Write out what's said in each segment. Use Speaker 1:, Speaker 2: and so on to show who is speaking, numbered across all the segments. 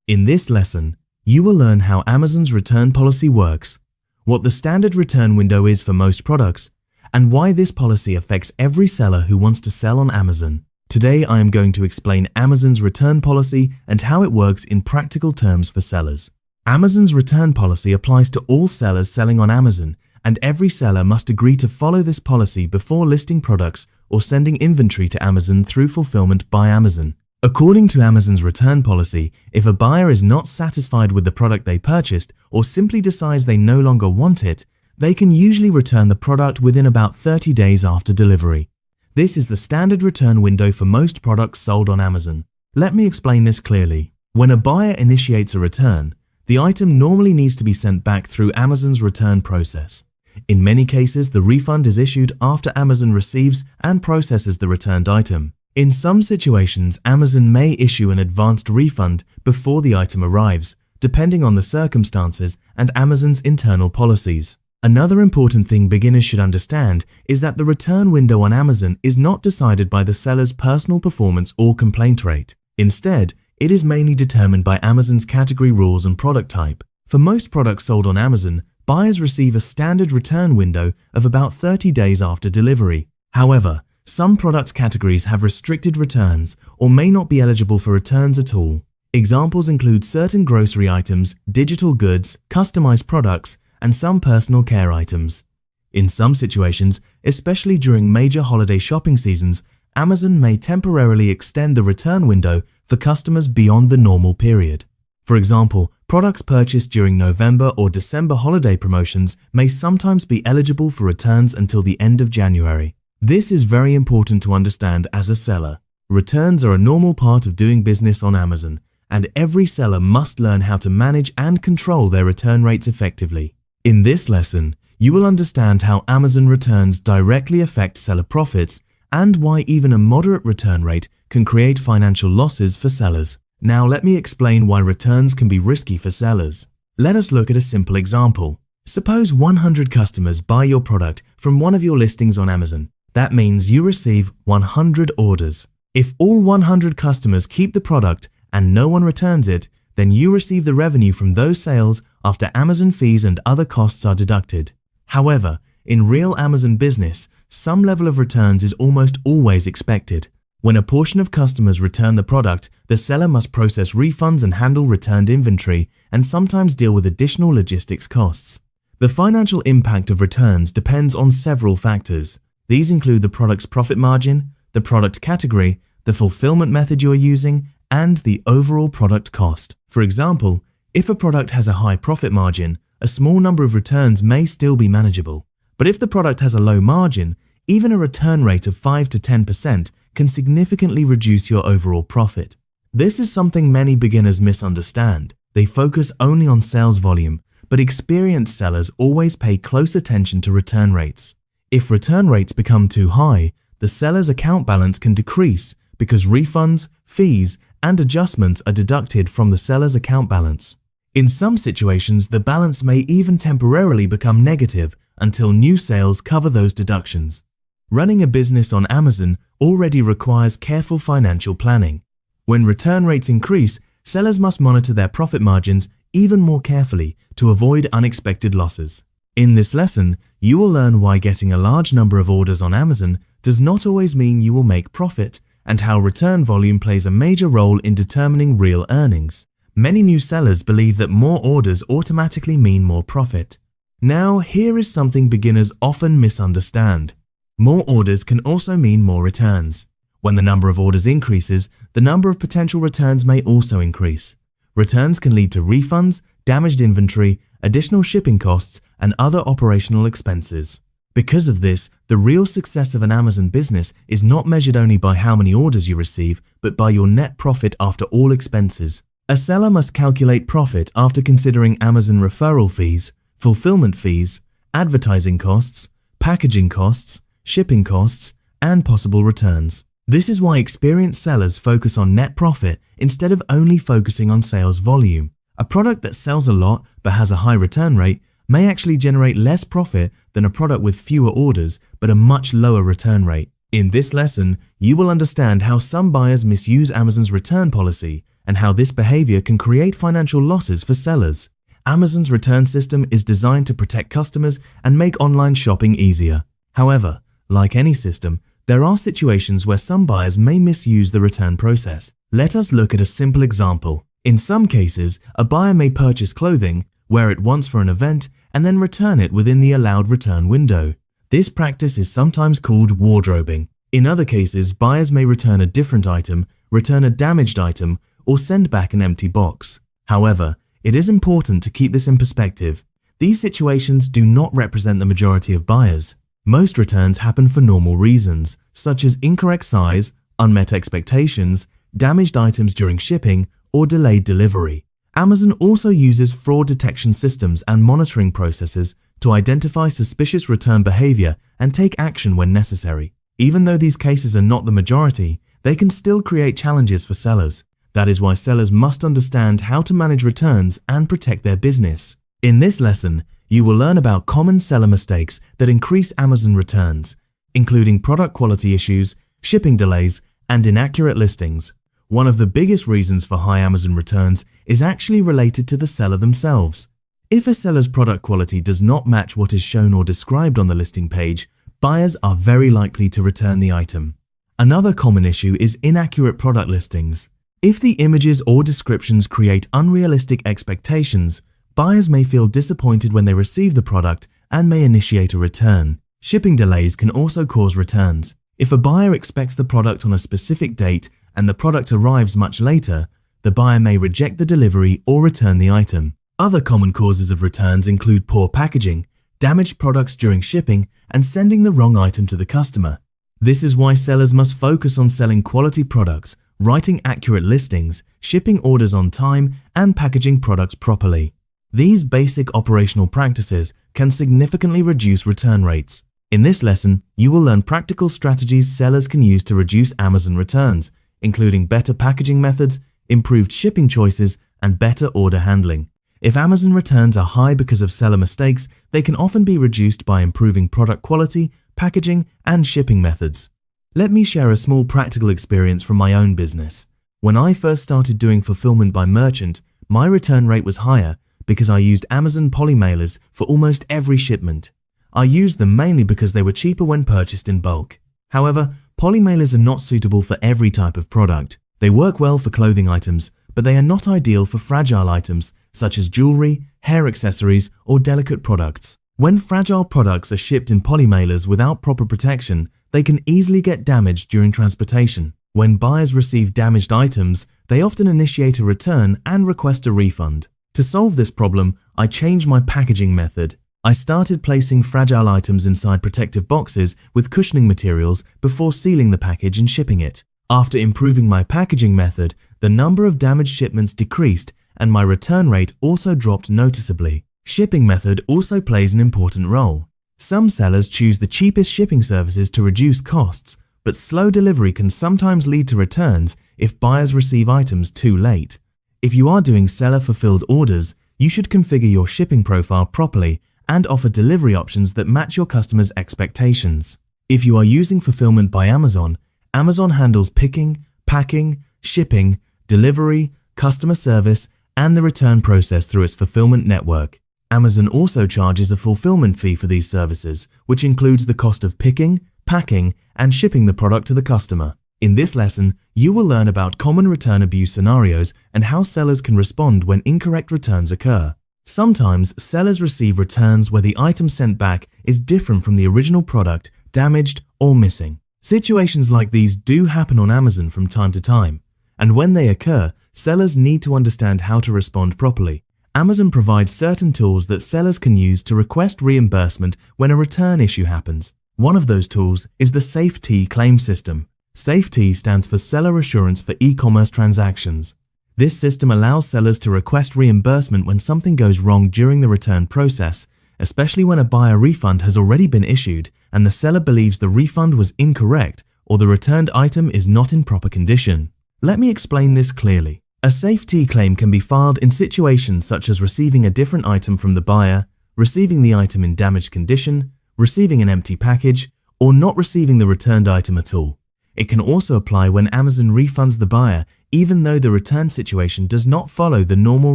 Speaker 1: In this lesson, you will learn how Amazon's return policy works, what the standard return window is for most products, and why this policy affects every seller who wants to sell on Amazon. Today, I am going to explain Amazon's return policy and how it works in practical terms for sellers. Amazon's return policy applies to all sellers selling on Amazon, and every seller must agree to follow this policy before listing products or sending inventory to Amazon through fulfillment by Amazon. According to Amazon's return policy, if a buyer is not satisfied with the product they purchased or simply decides they no longer want it, they can usually return the product within about 30 days after delivery. This is the standard return window for most products sold on Amazon. Let me explain this clearly. When a buyer initiates a return, the item normally needs to be sent back through Amazon's return process. In many cases, the refund is issued after Amazon receives and processes the returned item. In some situations, Amazon may issue an advanced refund before the item arrives, depending on the circumstances and Amazon's internal policies. Another important thing beginners should understand is that the return window on Amazon is not decided by the seller's personal performance or complaint rate. Instead, it is mainly determined by Amazon's category rules and product type. For most products sold on Amazon, buyers receive a standard return window of about 30 days after delivery. However, some product categories have restricted returns or may not be eligible for returns at all. Examples include certain grocery items, digital goods, customized products, and some personal care items. In some situations, especially during major holiday shopping seasons, Amazon may temporarily extend the return window for customers beyond the normal period. For example, products purchased during November or December holiday promotions may sometimes be eligible for returns until the end of January. This is very important to understand as a seller. Returns are a normal part of doing business on Amazon, and every seller must learn how to manage and control their return rates effectively. In this lesson, you will understand how Amazon returns directly affect seller profits and why even a moderate return rate can create financial losses for sellers. Now let me explain why returns can be risky for sellers. Let us look at a simple example. Suppose 100 customers buy your product from one of your listings on Amazon. That means you receive 100 orders. If all 100 customers keep the product and no one returns it, then you receive the revenue from those sales after Amazon fees and other costs are deducted. However, in real Amazon business, some level of returns is almost always expected. When a portion of customers return the product, the seller must process refunds and handle returned inventory, and sometimes deal with additional logistics costs. The financial impact of returns depends on several factors. These include the product's profit margin, the product category, the fulfillment method you are using, and the overall product cost. For example, if a product has a high profit margin, a small number of returns may still be manageable. But if the product has a low margin, even a return rate of 5 to 10% can significantly reduce your overall profit. This is something many beginners misunderstand. They focus only on sales volume, but experienced sellers always pay close attention to return rates. If return rates become too high, the seller's account balance can decrease because refunds, fees, and adjustments are deducted from the seller's account balance. In some situations, the balance may even temporarily become negative until new sales cover those deductions. Running a business on Amazon already requires careful financial planning. When return rates increase, sellers must monitor their profit margins even more carefully to avoid unexpected losses. In this lesson, you will learn why getting a large number of orders on Amazon does not always mean you will make profit, and how return volume plays a major role in determining real earnings. Many new sellers believe that more orders automatically mean more profit. Now, here is something beginners often misunderstand. More orders can also mean more returns. When the number of orders increases, the number of potential returns may also increase. Returns can lead to refunds, damaged inventory, additional shipping costs, and other operational expenses. Because of this, the real success of an Amazon business is not measured only by how many orders you receive, but by your net profit after all expenses. A seller must calculate profit after considering Amazon referral fees, fulfillment fees, advertising costs, packaging costs, shipping costs, and possible returns. This is why experienced sellers focus on net profit instead of only focusing on sales volume. A product that sells a lot but has a high return rate may actually generate less profit than a product with fewer orders but a much lower return rate. In this lesson, you will understand how some buyers misuse Amazon's return policy and how this behavior can create financial losses for sellers. Amazon's return system is designed to protect customers and make online shopping easier. However, like any system, there are situations where some buyers may misuse the return process. Let us look at a simple example. In some cases, a buyer may purchase clothing, wear it once for an event, and then return it within the allowed return window. This practice is sometimes called wardrobing. In other cases, buyers may return a different item, return a damaged item, or send back an empty box. However, it is important to keep this in perspective. These situations do not represent the majority of buyers. Most returns happen for normal reasons, such as incorrect size, unmet expectations, damaged items during shipping, or delayed delivery. Amazon also uses fraud detection systems and monitoring processes to identify suspicious return behavior and take action when necessary. Even though these cases are not the majority, they can still create challenges for sellers. That is why sellers must understand how to manage returns and protect their business. In this lesson, you will learn about common seller mistakes that increase Amazon returns, including product quality issues, shipping delays, and inaccurate listings. One of the biggest reasons for high Amazon returns is actually related to the seller themselves. If a seller's product quality does not match what is shown or described on the listing page, buyers are very likely to return the item. Another common issue is inaccurate product listings. If the images or descriptions create unrealistic expectations, buyers may feel disappointed when they receive the product and may initiate a return. Shipping delays can also cause returns. If a buyer expects the product on a specific date and the product arrives much later, the buyer may reject the delivery or return the item. Other common causes of returns include poor packaging, damaged products during shipping, and sending the wrong item to the customer. This is why sellers must focus on selling quality products, writing accurate listings, shipping orders on time, and packaging products properly. These basic operational practices can significantly reduce return rates. In this lesson, you will learn practical strategies sellers can use to reduce Amazon returns, including better packaging methods, improved shipping choices, and better order handling. If Amazon returns are high because of seller mistakes, they can often be reduced by improving product quality, packaging, and shipping methods. Let me share a small practical experience from my own business. When I first started doing fulfillment by merchant, my return rate was higher because I used Amazon polymailers for almost every shipment. I used them mainly because they were cheaper when purchased in bulk. However, polymailers are not suitable for every type of product. They work well for clothing items, but they are not ideal for fragile items such as jewelry, hair accessories, or delicate products. When fragile products are shipped in polymailers without proper protection, they can easily get damaged during transportation. When buyers receive damaged items, they often initiate a return and request a refund. To solve this problem, I changed my packaging method. I started placing fragile items inside protective boxes with cushioning materials before sealing the package and shipping it. After improving my packaging method, the number of damaged shipments decreased and my return rate also dropped noticeably. Shipping method also plays an important role. Some sellers choose the cheapest shipping services to reduce costs, but slow delivery can sometimes lead to returns if buyers receive items too late. If you are doing seller-fulfilled orders, you should configure your shipping profile properly and offer delivery options that match your customers' expectations. If you are using fulfillment by Amazon, Amazon handles picking, packing, shipping, delivery, customer service, and the return process through its fulfillment network. Amazon also charges a fulfillment fee for these services, which includes the cost of picking, packing, and shipping the product to the customer. In this lesson, you will learn about common return abuse scenarios and how sellers can respond when incorrect returns occur. Sometimes, sellers receive returns where the item sent back is different from the original product, damaged, or missing. Situations like these do happen on Amazon from time to time, and when they occur, sellers need to understand how to respond properly. Amazon provides certain tools that sellers can use to request reimbursement when a return issue happens. One of those tools is the SafeT claim system. SafeT stands for Seller Assurance for E-commerce Transactions. This system allows sellers to request reimbursement when something goes wrong during the return process, especially when a buyer refund has already been issued and the seller believes the refund was incorrect or the returned item is not in proper condition. Let me explain this clearly. A SafeT claim can be filed in situations such as receiving a different item from the buyer, receiving the item in damaged condition, receiving an empty package, or not receiving the returned item at all. It can also apply when Amazon refunds the buyer even though the return situation does not follow the normal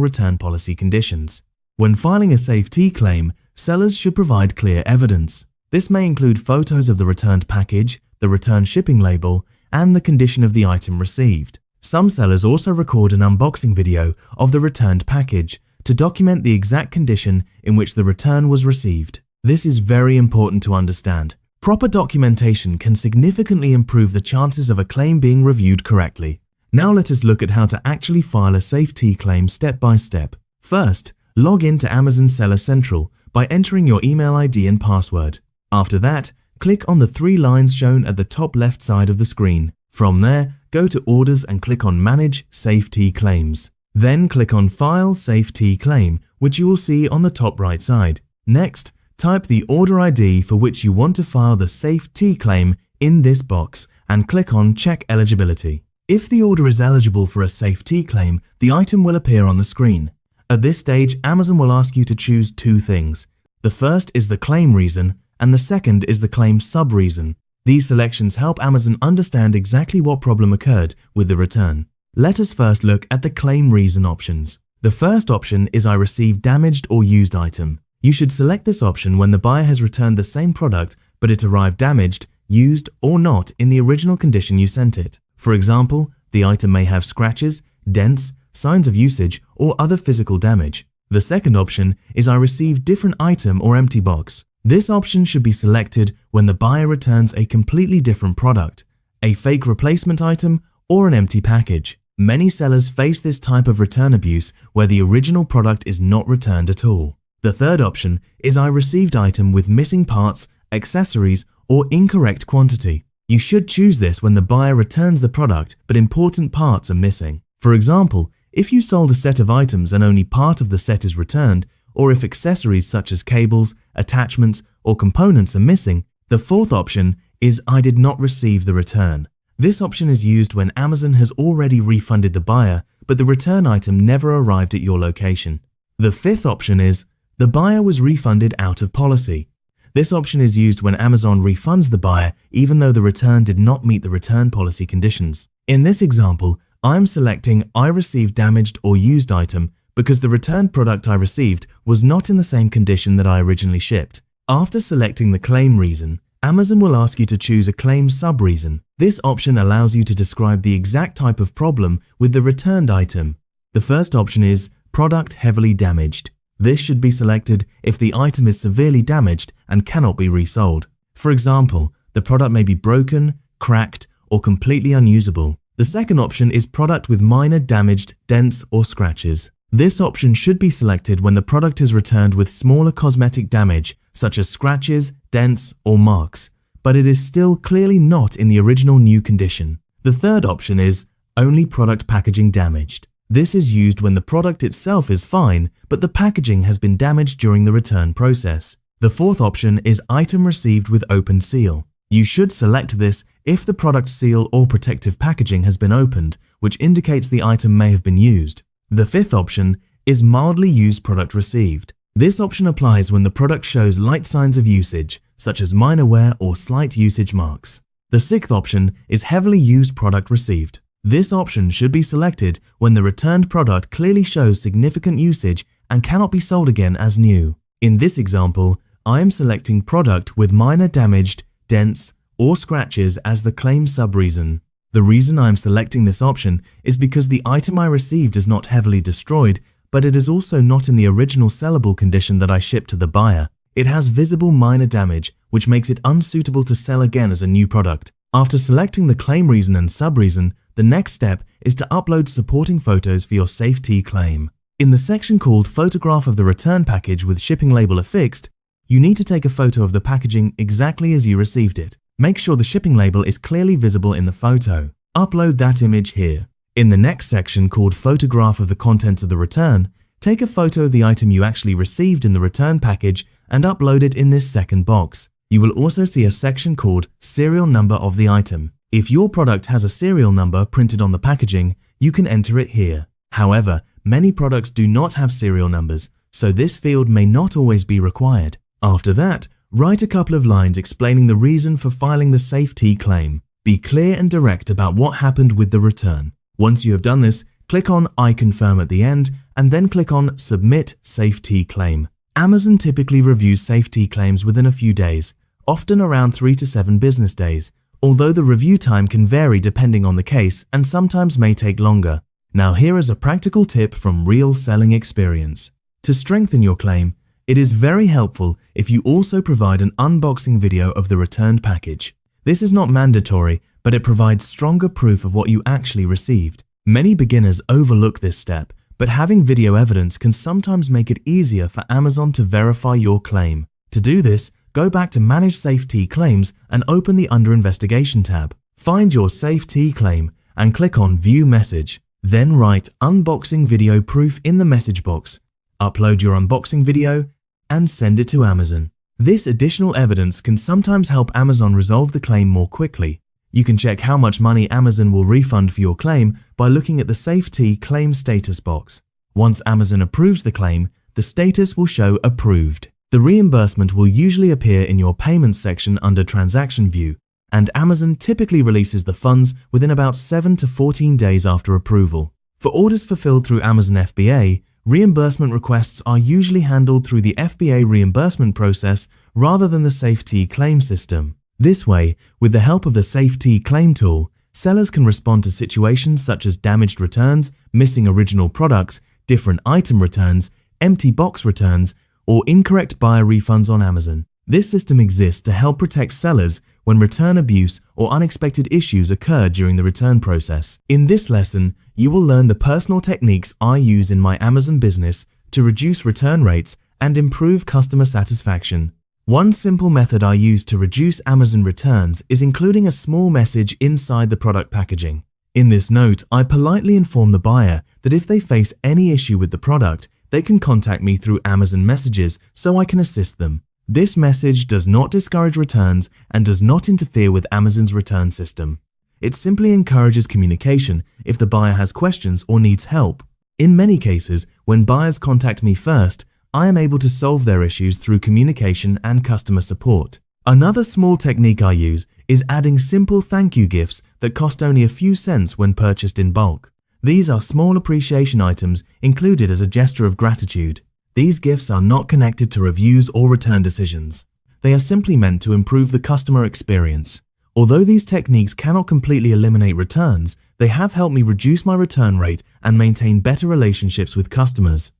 Speaker 1: return policy conditions. When filing a safety claim, sellers should provide clear evidence. This may include photos of the returned package, the return shipping label, and the condition of the item received. Some sellers also record an unboxing video of the returned package to document the exact condition in which the return was received. This is very important to understand. Proper documentation can significantly improve the chances of a claim being reviewed correctly. Now let us look at how to actually file a safety claim step by step. First, log in to Amazon Seller Central by entering your email ID and password. After that, click on the 3 lines shown at the top left side of the screen. From there, go to Orders and click on Manage Safety Claims. Then click on File Safety Claim, which you will see on the top right side. Next, type the order ID for which you want to file the safety claim in this box and click on Check Eligibility. If the order is eligible for a safety claim, the item will appear on the screen. At this stage, Amazon will ask you to choose 2 things. The first is the claim reason, and the second is the claim sub-reason. These selections help Amazon understand exactly what problem occurred with the return. Let us first look at the claim reason options. The first option is I received damaged or used item. You should select this option when the buyer has returned the same product but it arrived damaged, used, or not in the original condition you sent it. For example, the item may have scratches, dents, signs of usage, or other physical damage. The second option is I received different item or empty box. This option should be selected when the buyer returns a completely different product, a fake replacement item, or an empty package. Many sellers face this type of return abuse where the original product is not returned at all. The third option is I received item with missing parts, accessories, or incorrect quantity. You should choose this when the buyer returns the product but important parts are missing. For example, if you sold a set of items and only part of the set is returned, or if accessories such as cables, attachments, or components are missing, the fourth option is I did not receive the return. This option is used when Amazon has already refunded the buyer, but the return item never arrived at your location. The fifth option is the buyer was refunded out of policy. This option is used when Amazon refunds the buyer even though the return did not meet the return policy conditions. In this example, I am selecting I received damaged or used item because the returned product I received was not in the same condition that I originally shipped. After selecting the claim reason, Amazon will ask you to choose a claim sub-reason. This option allows you to describe the exact type of problem with the returned item. The first option is product heavily damaged. This should be selected if the item is severely damaged and cannot be resold. For example, the product may be broken, cracked, or completely unusable. The second option is product with minor damaged, dents, or scratches. This option should be selected when the product is returned with smaller cosmetic damage, such as scratches, dents, or marks, but it is still clearly not in the original new condition. The third option is only product packaging damaged. This is used when the product itself is fine, but the packaging has been damaged during the return process. The fourth option is item received with open seal. You should select this if the product seal or protective packaging has been opened, which indicates the item may have been used. The fifth option is mildly used product received. This option applies when the product shows light signs of usage, such as minor wear or slight usage marks. The sixth option is heavily used product received. This option should be selected when the returned product clearly shows significant usage and cannot be sold again as new. In this example, I am selecting product with minor damaged, dents, or scratches as the claim sub-reason. The reason I am selecting this option is because the item I received is not heavily destroyed, but it is also not in the original sellable condition that I shipped to the buyer. It has visible minor damage, which makes it unsuitable to sell again as a new product. After selecting the claim reason and sub-reason, the next step is to upload supporting photos for your safety claim. In the section called Photograph of the Return Package with Shipping Label Affixed, you need to take a photo of the packaging exactly as you received it. Make sure the shipping label is clearly visible in the photo. Upload that image here. In the next section called Photograph of the Contents of the Return, take a photo of the item you actually received in the return package and upload it in this second box. You will also see a section called Serial Number of the Item. If your product has a serial number printed on the packaging, you can enter it here. However, many products do not have serial numbers, so this field may not always be required. After that, write a couple of lines explaining the reason for filing the safety claim. Be clear and direct about what happened with the return. Once you have done this, click on I confirm at the end and then click on Submit Safety Claim. Amazon typically reviews safety claims within a few days, often around 3 to 7 business days, although the review time can vary depending on the case and sometimes may take longer. Now here is a practical tip from real selling experience. To strengthen your claim, it is very helpful if you also provide an unboxing video of the returned package. This is not mandatory, but it provides stronger proof of what you actually received. Many beginners overlook this step, but having video evidence can sometimes make it easier for Amazon to verify your claim. To do this, go back to Manage Safety Claims and open the Under Investigation tab. Find your safety claim and click on View Message. Then write Unboxing Video Proof in the message box. Upload your unboxing video and send it to Amazon. This additional evidence can sometimes help Amazon resolve the claim more quickly. You can check how much money Amazon will refund for your claim by looking at the Safety Claim Status box. Once Amazon approves the claim, the status will show Approved. The reimbursement will usually appear in your Payments section under Transaction View, and Amazon typically releases the funds within about 7 to 14 days after approval. For orders fulfilled through Amazon FBA, reimbursement requests are usually handled through the FBA reimbursement process rather than the Safety Claim system. This way, with the help of the Safety Claim tool, sellers can respond to situations such as damaged returns, missing original products, different item returns, empty box returns, or incorrect buyer refunds on Amazon. This system exists to help protect sellers when return abuse or unexpected issues occur during the return process. In this lesson, you will learn the personal techniques I use in my Amazon business to reduce return rates and improve customer satisfaction. One simple method I use to reduce Amazon returns is including a small message inside the product packaging. In this note, I politely inform the buyer that if they face any issue with the product, they can contact me through Amazon messages so I can assist them. This message does not discourage returns and does not interfere with Amazon's return system. It simply encourages communication if the buyer has questions or needs help. In many cases, when buyers contact me first, I am able to solve their issues through communication and customer support. Another small technique I use is adding simple thank you gifts that cost only a few cents when purchased in bulk. These are small appreciation items included as a gesture of gratitude. These gifts are not connected to reviews or return decisions. They are simply meant to improve the customer experience. Although these techniques cannot completely eliminate returns, they have helped me reduce my return rate and maintain better relationships with customers.